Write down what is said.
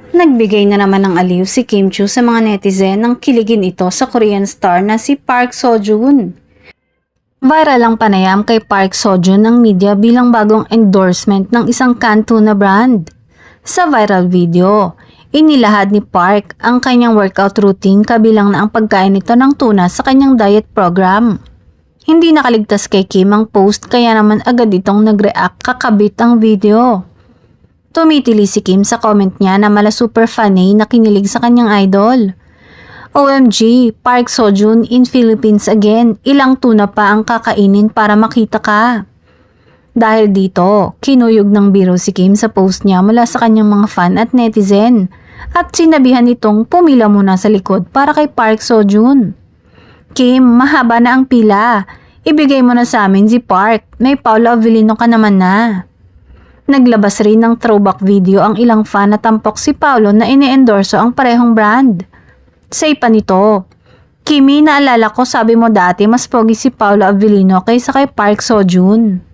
Nagbigay na naman ng aliw si Kim Chiu sa mga netizen nang kiligin ito sa Korean star na si Park Seo-joon. Viral ang panayam kay Park Seo-joon ng media bilang bagong endorsement ng isang canned tuna brand. Sa viral video, inilahad ni Park ang kanyang workout routine kabilang na ang pagkain nito ng tuna sa kanyang diet program. Hindi nakaligtas kay Kim ang post kaya naman agad itong nag-react kakabit ang video. Tumitili si Kim sa comment niya na mala super funny na kinilig sa kanyang idol. OMG, Park Seo-joon in Philippines again, ilang tuna pa ang kakainin para makita ka. Dahil dito, kinuyog ng biro si Kim sa post niya mula sa kanyang mga fan at netizen at sinabihan nitong pumila muna sa likod para kay Park Seo-joon. Kim, mahaba na ang pila. Ibigay mo na sa amin si Park. May Paolo Avellino ka naman na. Naglabas rin ng throwback video ang ilang fan na tampok si Paolo na ine-endorso ang parehong brand. Say pa nito, Kimi, naalala ko sabi mo dati mas pogi si Paolo Avellino kaysa kay Park Seo-joon.